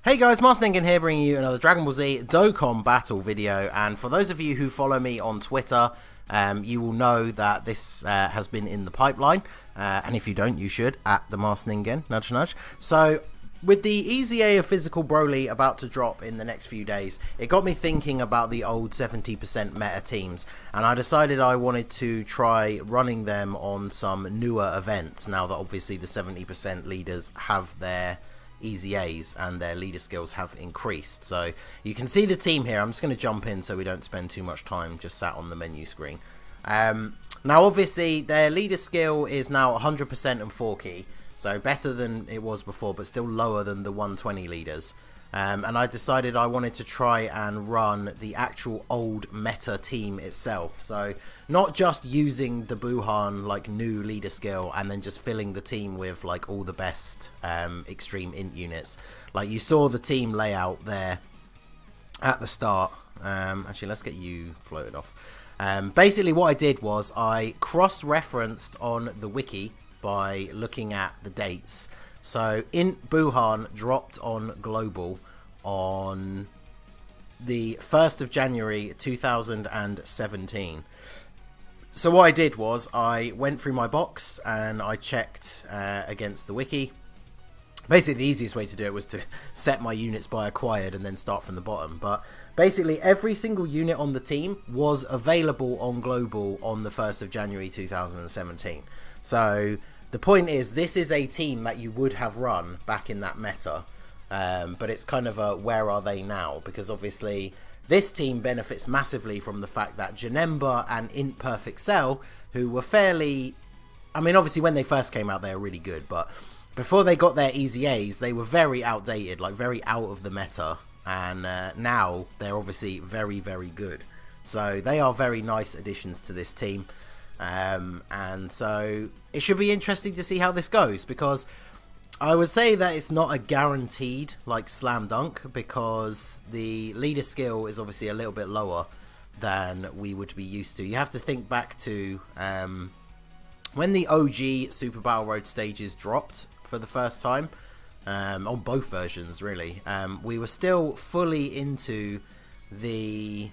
Hey guys, Ningen here bringing you another Dragon Ball Z Dokkan battle video, and for those of you who follow me on Twitter, you will know that this has been in the pipeline, and if you don't, you should, at the Ningen, nudge nudge. So, with the EZA of Physical Broly about to drop in the next few days, it got me thinking about the old 70% meta teams, and I decided I wanted to try running them on some newer events, now that obviously the 70% leaders have their EZAs and their leader skills have increased. So you can see the team here. I'm just going to jump in so we don't spend too much time just sat on the menu screen. Now obviously their leader skill is now 100% and 4 key, so better than it was before, but still lower than the 120 leaders. And I decided I wanted to try and run the actual old meta team itself. So not just using the Buhan like new leader skill and then just filling the team with like all the best extreme int units. Like you saw the team layout there at the start. Actually, let's get you floated off. Basically what I did was I cross-referenced on the wiki by looking at the dates. So INT Buhan dropped on global on the 1st of January 2017. So what I did was I went through my box and I checked against the wiki. Basically the easiest way to do it was to set my units by acquired and then start from the bottom. But basically every single unit on the team was available on global on the 1st of January 2017. So the point is, this is a team that you would have run back in that meta, but it's kind of a where are they now, because obviously this team benefits massively from the fact that Janemba and INT Perfect Cell, who were fairly, I mean obviously when they first came out they were really good, but before they got their EZAs they were very outdated, like very out of the meta, and now they're obviously very, very good. So they are very nice additions to this team. And so it should be interesting to see how this goes, because I would say that it's not a guaranteed like slam dunk, because the leader skill is obviously a little bit lower than we would be used to. You have to think back to when the OG Super Battle Road stages dropped for the first time, on both versions really. We were still fully into the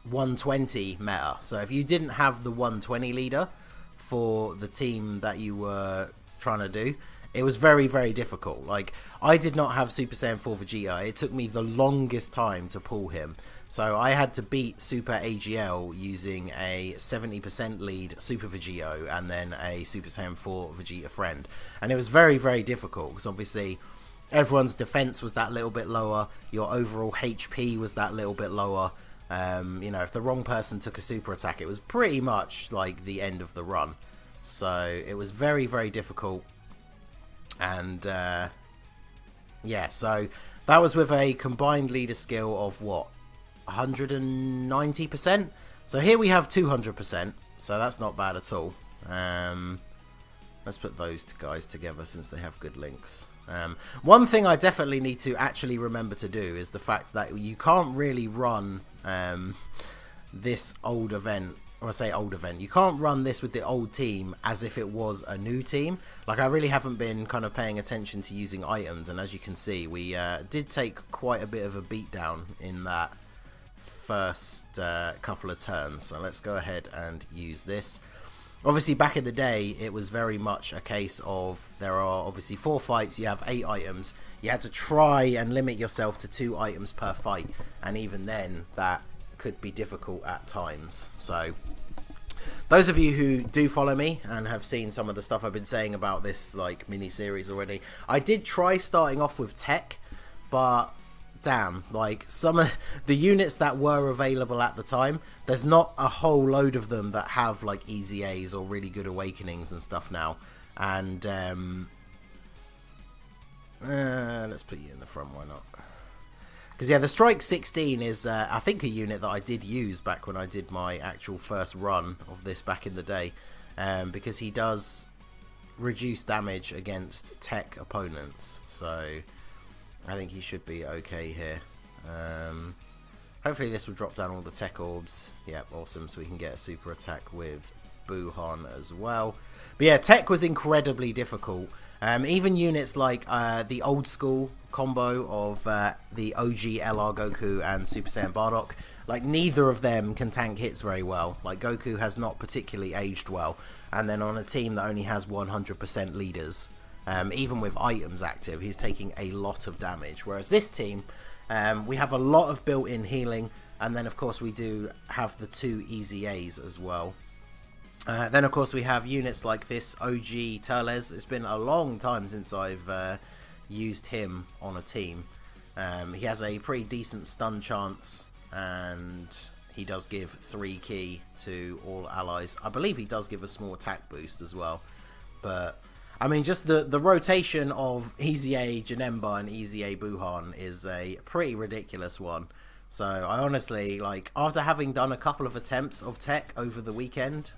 120 meta, so if you didn't have the 120 leader for the team that you were trying to do, it was very, very difficult. Like, I did not have Super Saiyan 4 Vegeta. It took me the longest time to pull him, so I had to beat Super AGL using a 70% lead Super Vegito and then a Super Saiyan 4 Vegeta friend, and it was very, very difficult because obviously everyone's defense was that little bit lower, your overall HP was that little bit lower. You know, if the wrong person took a super attack, it was pretty much like the end of the run. So it was very, very difficult. And yeah, so that was with a combined leader skill of what, 190%. So here we have 200%. So that's not bad at all. Let's put those guys together since they have good links. One thing I definitely need to actually remember to do is the fact that you can't really run this old event, or I say old event, you can't run this with the old team as if it was a new team. Like, I really haven't been kind of paying attention to using items, and as you can see, we did take quite a bit of a beatdown in that first couple of turns. So let's go ahead and use this. Obviously back in the day it was very much a case of, there are obviously 4 fights, you have 8 items, you had to try and limit yourself to 2 items per fight, and even then that could be difficult at times. So those of you who do follow me and have seen some of the stuff I've been saying about this like mini series already, I did try starting off with tech, but damn, like some of the units that were available at the time, there's not a whole load of them that have like EZAs or really good awakenings and stuff now. And let's put you in the front, why not? Because yeah, the Strike 16 is I think a unit that I did use back when I did my actual first run of this back in the day, because he does reduce damage against tech opponents, so I think he should be okay here. Hopefully this will drop down all the tech orbs. Yep, awesome. So we can get a super attack with Buhan as well. But yeah, tech was incredibly difficult. Even units like the old school combo of the OG LR Goku and Super Saiyan Bardock. Like, neither of them can tank hits very well. Like, Goku has not particularly aged well. And then on a team that only has 100% leaders, even with items active, he's taking a lot of damage. Whereas this team, we have a lot of built-in healing. And then, of course, we do have the 2 easy A's as well. Then, of course, we have units like this OG Turles. It's been a long time since I've used him on a team. He has a pretty decent stun chance, and he does give 3 ki to all allies. I believe he does give a small attack boost as well. But, I mean, just the rotation of Easy A Janemba and Easy A Buhan is a pretty ridiculous one. So, I honestly, like, after having done a couple of attempts of tech over the weekend,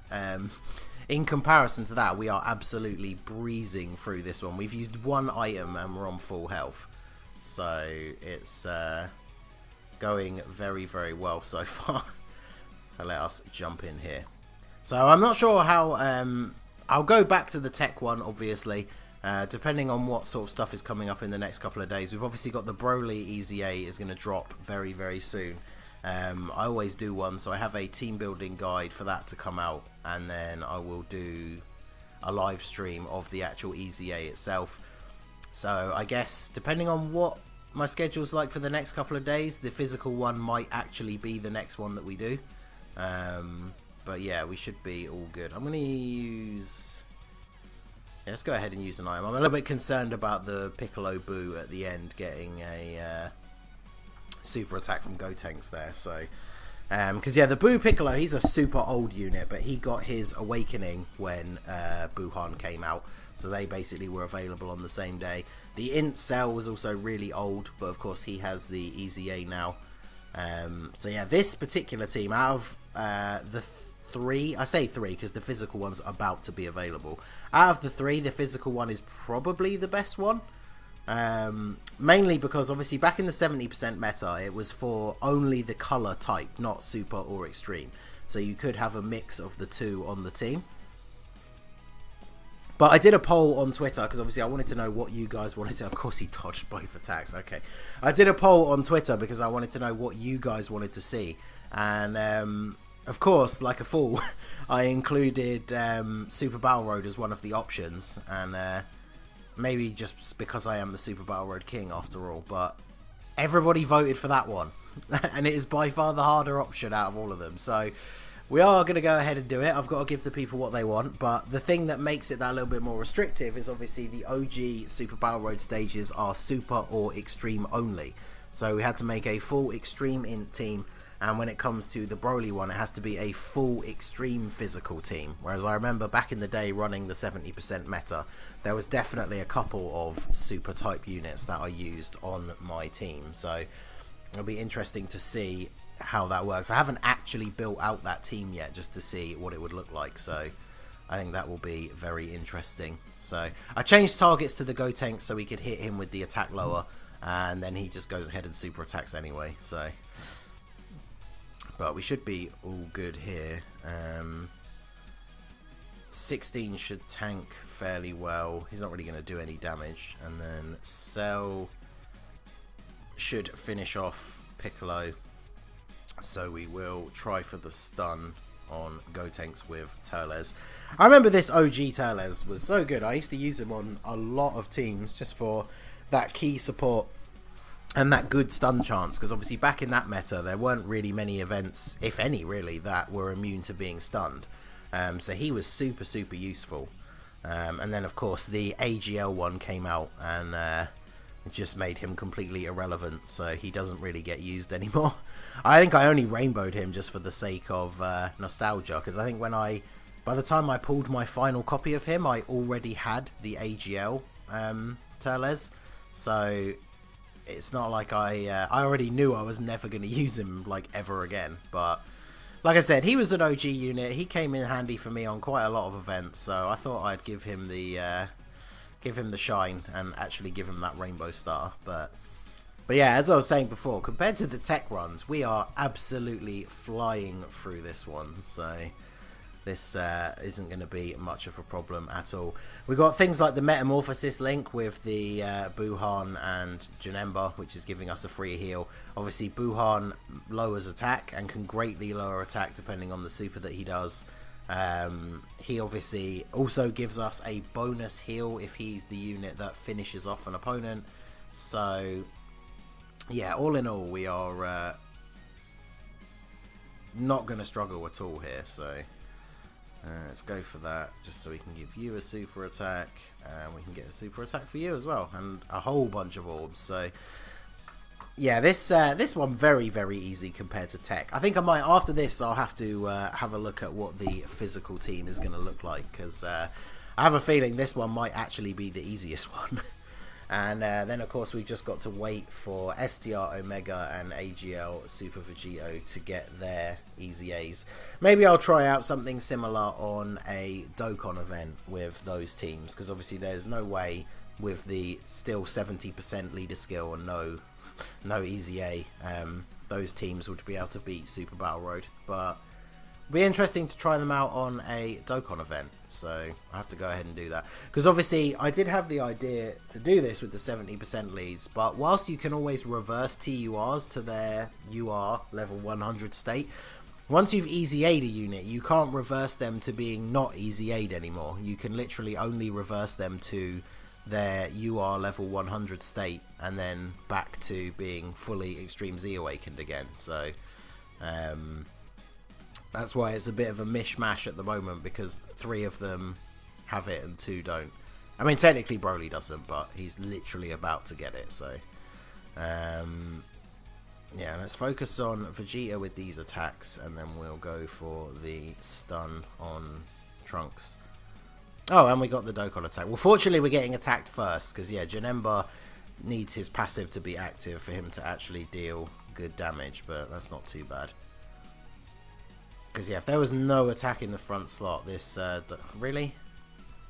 in comparison to that, we are absolutely breezing through this one. We've used 1 item and we're on full health. So, it's going very, very well so far. So, let us jump in here. So, I'm not sure how... I'll go back to the tech one, obviously. Depending on what sort of stuff is coming up in the next couple of days. We've obviously got the Broly Easy A is going to drop very, very soon. I always do one, so I have a team building guide for that to come out. And then I will do a live stream of the actual Easy A itself. So I guess, depending on what my schedule's like for the next couple of days, the physical one might actually be the next one that we do. But yeah, we should be all good. I'm going to use... Yeah, let's go ahead and use an item. I'm a little bit concerned about the Piccolo Boo at the end getting a super attack from Gotenks there. So, because yeah, the Boo Piccolo, he's a super old unit, but he got his awakening when Buhan came out. So they basically were available on the same day. The INT Cell was also really old, but of course he has the Easy A now. So yeah, this particular team, out of the 3, I say 3 because the physical one's about to be available. Out of the 3, the physical one is probably the best one. Mainly because obviously back in the 70% meta, it was for only the color type, not super or extreme. So you could have a mix of the 2 on the team. But I did a poll on Twitter because obviously I wanted to know what you guys wanted to... Of course he dodged both attacks, okay. I did a poll on Twitter because I wanted to know what you guys wanted to see. And... of course, like a fool, I included Super Battle Road as one of the options, and maybe just because I am the Super Battle Road King after all, but everybody voted for that one, and it is by far the harder option out of all of them, so we are going to go ahead and do it. I've got to give the people what they want, but the thing that makes it that little bit more restrictive is obviously the OG Super Battle Road stages are super or extreme only, so we had to make a full extreme int team. And when it comes to the Broly one, it has to be a full extreme physical team. Whereas I remember back in the day running the 70% meta, there was definitely a couple of super type units that I used on my team. So it'll be interesting to see how that works. I haven't actually built out that team yet just to see what it would look like. So I think that will be very interesting. So I changed targets to the Gotenks so we could hit him with the attack lower. And then he just goes ahead and super attacks anyway. So... but we should be all good here. 16 should tank fairly well. He's not really going to do any damage. And then Cell should finish off Piccolo. So we will try for the stun on Gotenks with Turles. I remember this OG Turles was so good. I used to use him on a lot of teams just for that key support. And that good stun chance, because obviously back in that meta, there weren't really many events, if any really, that were immune to being stunned. So he was super, super useful. And then, of course, the AGL one came out and just made him completely irrelevant, so he doesn't really get used anymore. I think I only rainbowed him just for the sake of nostalgia, because I think by the time I pulled my final copy of him, I already had the AGL Turles. So... it's not like I already knew I was never going to use him, like, ever again. But, like I said, he was an OG unit. He came in handy for me on quite a lot of events. So I thought I'd give him the shine and actually give him that rainbow star. But yeah, as I was saying before, compared to the tech runs, we are absolutely flying through this one. So this isn't going to be much of a problem at all. We've got things like the Metamorphosis link with the Buhan and Janemba, which is giving us a free heal. Obviously, Buhan lowers attack and can greatly lower attack depending on the super that he does. He obviously also gives us a bonus heal if he's the unit that finishes off an opponent. So, yeah, all in all, we are not going to struggle at all here. So, let's go for that, just so we can give you a super attack, and we can get a super attack for you as well, and a whole bunch of orbs. So, yeah, this one very, very easy compared to tech. I think I might, after this, I'll have to have a look at what the physical team is going to look like, because I have a feeling this one might actually be the easiest one. And then, of course, we've just got to wait for STR Omega and AGL Super Vegito to get their easy A's. Maybe I'll try out something similar on a Dokkan event with those teams, because obviously there's no way with the still 70% leader skill and no easy A, those teams would be able to beat Super Battle Road. But it'll be interesting to try them out on a Dokkan event, so I have to go ahead and do that. Because obviously I did have the idea to do this with the 70% leads, but whilst you can always reverse TURs to their UR level 100 state, once you've easy A'd a unit, you can't reverse them to being not easy A'd anymore. You can literally only reverse them to their UR level 100 state, and then back to being fully Extreme Z awakened again. So that's why it's a bit of a mishmash at the moment, because 3 of them have it and 2 don't. I mean, technically Broly doesn't, but he's literally about to get it. So yeah, let's focus on Vegeta with these attacks, and then we'll go for the stun on Trunks. Oh, and we got the Dokkan attack. Well, fortunately, we're getting attacked first, because, yeah, Janemba needs his passive to be active for him to actually deal good damage, but that's not too bad. Because, yeah, if there was no attack in the front slot, this... really?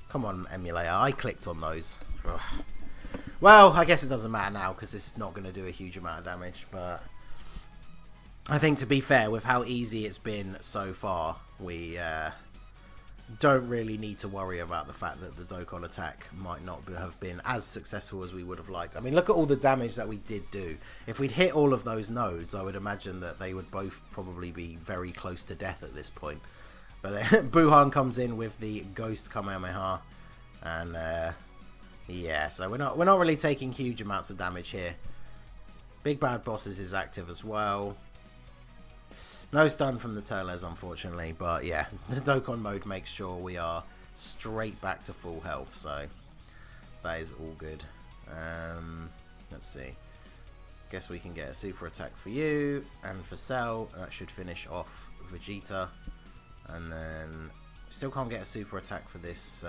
Come on, emulator. I clicked on those. Ugh. Well, I guess it doesn't matter now, because it's not going to do a huge amount of damage, but... I think, to be fair, with how easy it's been so far, we... don't really need to worry about the fact that the Dokkan attack might not have been as successful as we would have liked. I mean, look at all the damage that we did do. If we'd hit all of those nodes, I would imagine that they would both probably be very close to death at this point. But then Buhan comes in with the Ghost Kamehameha, and yeah, so we're not really taking huge amounts of damage here. Big Bad Bosses is active as well. No stun from the Turles, unfortunately, but yeah, the Dokkan mode makes sure we are straight back to full health, so that is all good. Let's see. Guess we can get a super attack for you, and for Cell, that should finish off Vegeta. And then, still can't get a super attack for this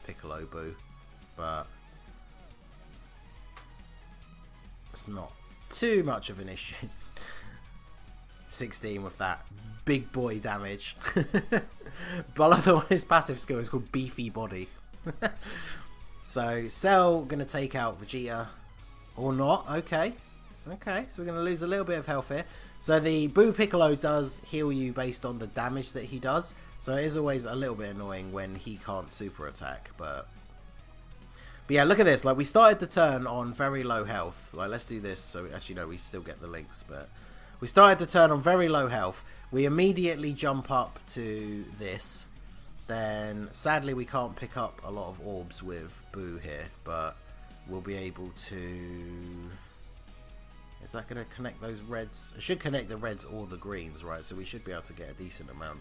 Piccolo Boo, but it's not too much of an issue. 16 with that big boy damage. But I love the one his passive skill is called Beefy Body. So Cell gonna take out Vegeta, or not? Okay, so we're gonna lose a little bit of health here. So the Boo Piccolo does heal you based on the damage that he does, so it is always a little bit annoying when he can't super attack. But yeah, look at this. Like, we started the turn on very low health. Like, let's do this. So actually, no, we still get the links, but we started the turn on very low health. We immediately jump up to this. Then, sadly, we can't pick up a lot of orbs with Boo here, but we'll be able to... Is that going to connect those reds? It should connect the reds or the greens, right? So we should be able to get a decent amount.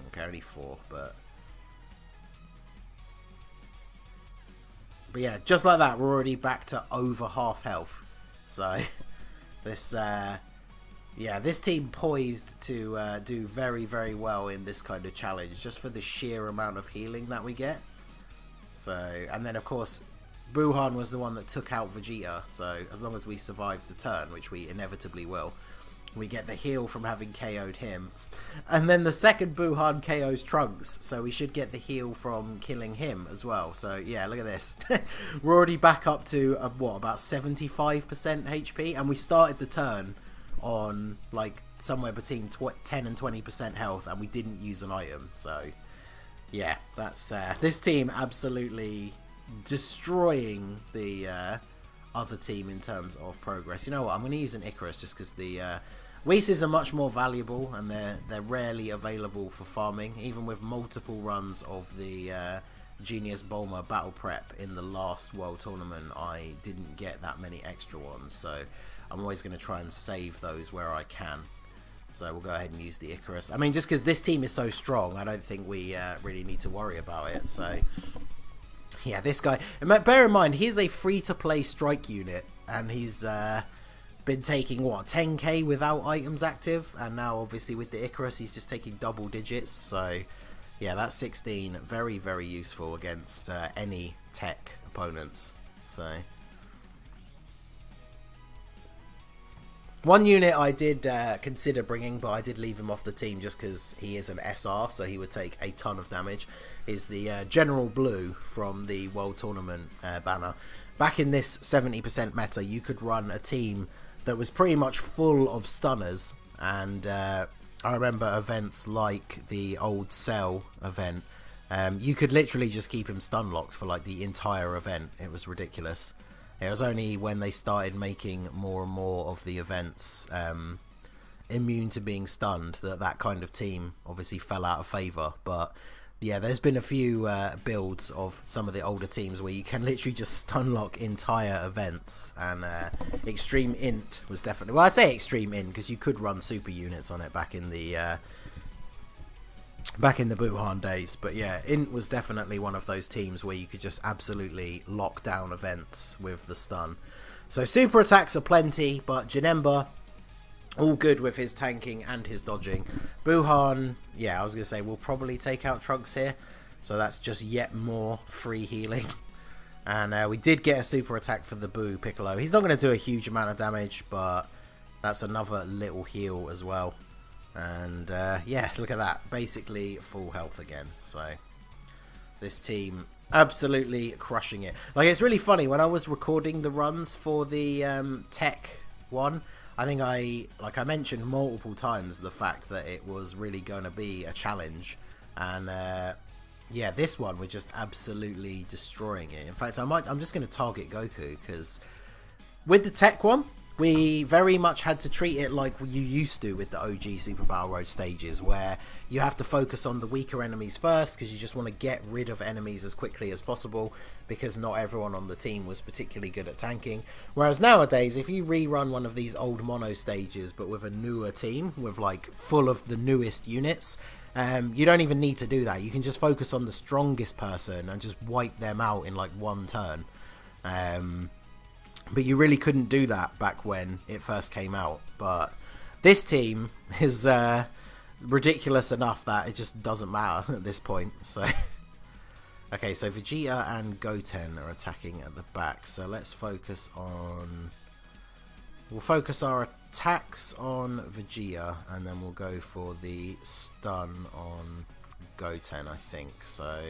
Okay, only 4, but yeah, just like that, we're already back to over half health. So this yeah, this team poised to do very, very well in this kind of challenge, just for the sheer amount of healing that we get. So, and then of course Buhan was the one that took out Vegeta, so as long as we survive the turn, which we inevitably will, we get the heal from having KO'd him. And then the second Buhan KO's Trunks, so we should get the heal from killing him as well. So yeah, look at this. We're already back up to, what, about 75% HP, and we started the turn on like somewhere between 10 and 20% health, and we didn't use an item. So yeah, that's this team absolutely destroying the other team in terms of progress. You know what, I'm going to use an Icarus just because the Whis are much more valuable, and they're rarely available for farming. Even with multiple runs of the Genius Bulma Battle Prep in the last World Tournament, I didn't get that many extra ones, so I'm always going to try and save those where I can. So we'll go ahead and use the Icarus. I mean, just because this team is so strong, I don't think we really need to worry about it. So yeah, this guy, bear in mind, he's a free-to-play strike unit, and he's been taking, what, 10k without items active, and now obviously with the Icarus he's just taking double digits. So yeah, that's 16, very, very useful against any tech opponents. So one unit I did consider bringing, but I did leave him off the team just because he is an SR, so he would take a ton of damage, is the General Blue from the World Tournament banner. Back in this 70% meta, you could run a team that was pretty much full of stunners, and I remember events like the old Cell event. You could literally just keep him stun locked for like the entire event. It was ridiculous. It was only when they started making more and more of the events immune to being stunned that kind of team obviously fell out of favour. But yeah, there's been a few builds of some of the older teams where you can literally just stun lock entire events, and Extreme Int was definitely, well, I say Extreme Int because you could run super units on it back in the Buhan days. But yeah, Int was definitely one of those teams where you could just absolutely lock down events with the stun. So super attacks are plenty, but Janemba, all good with his tanking and his dodging. Buhan, yeah, I was going to say, we'll probably take out Trunks here. So that's just yet more free healing. And we did get a super attack for the Boo Piccolo. He's not going to do a huge amount of damage, but that's another little heal as well. And yeah, look at that. Basically full health again. So this team absolutely crushing it. Like, it's really funny. When I was recording the runs for the tech one, I think I mentioned multiple times the fact that it was really going to be a challenge, and yeah, this one we're just absolutely destroying it. In fact, I'm just going to target Goku, because with the tech one, we very much had to treat it like you used to with the OG Super Battle Road stages, where you have to focus on the weaker enemies first because you just want to get rid of enemies as quickly as possible, because not everyone on the team was particularly good at tanking. Whereas nowadays, if you rerun one of these old mono stages but with a newer team, with like full of the newest units, you don't even need to do that. You can just focus on the strongest person and just wipe them out in like one turn. But you really couldn't do that back when it first came out. But this team is ridiculous enough that it just doesn't matter at this point. So okay, so Vegeta and Goten are attacking at the back. So let's focus on... We'll focus our attacks on Vegeta, and then we'll go for the stun on Goten, I think. So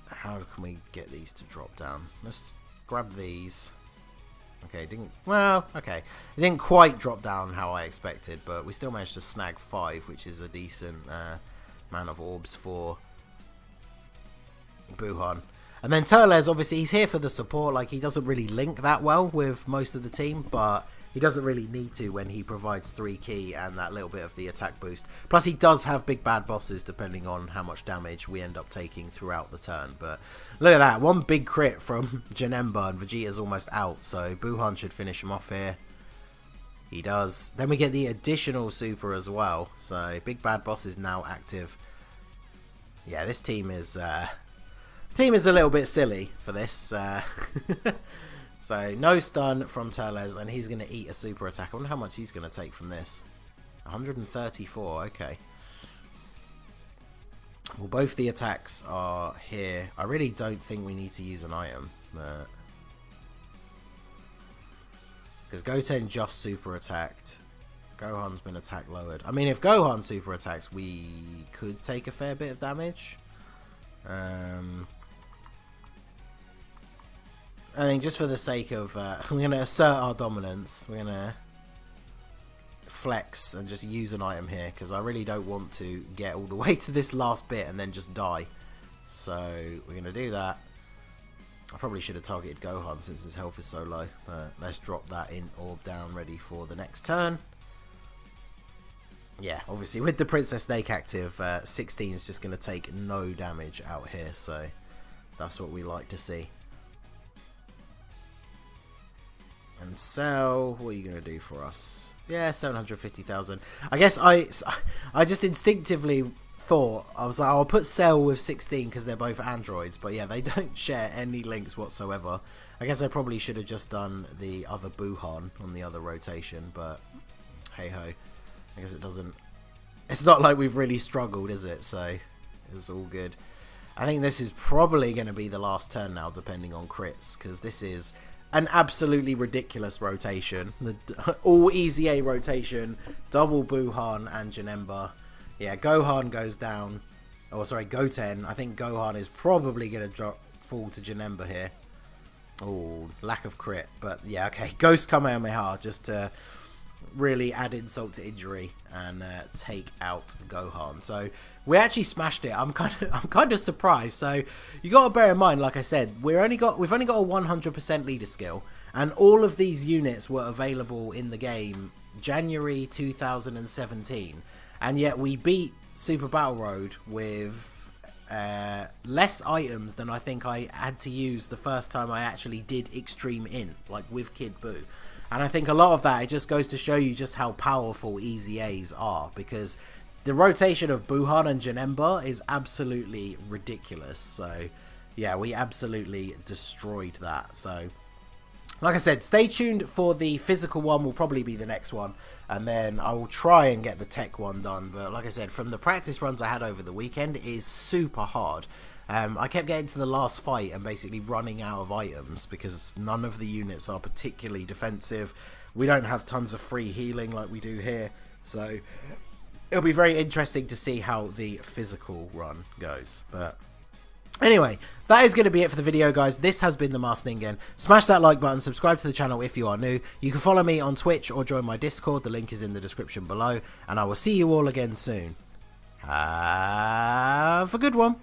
how can we get these to drop down? Let's grab these. Okay, okay. It didn't quite drop down how I expected, but we still managed to snag 5, which is a decent amount of orbs for Buhan. And then Turles, obviously, he's here for the support. Like, he doesn't really link that well with most of the team, but he doesn't really need to when he provides 3 key and that little bit of the attack boost. Plus, he does have big bad bosses depending on how much damage we end up taking throughout the turn. But look at that. One big crit from Janemba and Vegeta's almost out. So Buhan should finish him off here. He does. Then we get the additional super as well. So big bad boss is now active. Yeah, this team is... team is a little bit silly for this. So no stun from Turles, and he's going to eat a super attack. I wonder how much he's going to take from this. 134, okay. Well, both the attacks are here. I really don't think we need to use an item, but... because Goten just super attacked. Gohan's been attack lowered. I mean, if Gohan super attacks, we could take a fair bit of damage. I think just for the sake of, we're going to assert our dominance. We're going to flex and just use an item here, because I really don't want to get all the way to this last bit and then just die. So we're going to do that. I probably should have targeted Gohan since his health is so low, but let's drop that in orb down ready for the next turn. Yeah, obviously with the Princess Snake active, 16 is just going to take no damage out here, so that's what we like to see. And Cell, what are you going to do for us? Yeah, 750,000. I guess I just instinctively thought, I was like, I'll put Cell with 16 because they're both androids, but yeah, they don't share any links whatsoever. I guess I probably should have just done the other Buhan on the other rotation, but hey ho. I guess it doesn't... It's not like we've really struggled, is it? So, it's all good. I think this is probably going to be the last turn now, depending on crits, because this is an absolutely ridiculous rotation. The all easy A rotation, double Buhan and Janemba. Yeah, Gohan goes down. Oh, sorry, Goten. I think Gohan is probably going to fall to Janemba here. Oh, lack of crit. But yeah, okay. Ghost Kamehameha just to really add insult to injury and take out Gohan. So we actually smashed it. I'm kind of surprised. So you got to bear in mind, like I said, we've only got a 100% leader skill, and all of these units were available in the game January 2017, and yet we beat Super Battle Road with less items than I think I had to use the first time I actually did Extreme In, like with Kid Buu. And I think a lot of that, it just goes to show you just how powerful Easy A's are, because the rotation of Buhan and Janemba is absolutely ridiculous. So yeah, we absolutely destroyed that. So like I said, stay tuned for the physical one, will probably be the next one, and then I will try and get the tech one done. But like I said, from the practice runs I had over the weekend, it is super hard. I kept getting to the last fight and basically running out of items because none of the units are particularly defensive. We don't have tons of free healing like we do here, so it'll be very interesting to see how the physical run goes. But anyway, that is going to be it for the video, guys. This has been the Masked Ningen. Smash that like button, subscribe to the channel if you are new. You can follow me on Twitch or join my Discord. The link is in the description below, and I will see you all again soon. Have a good one.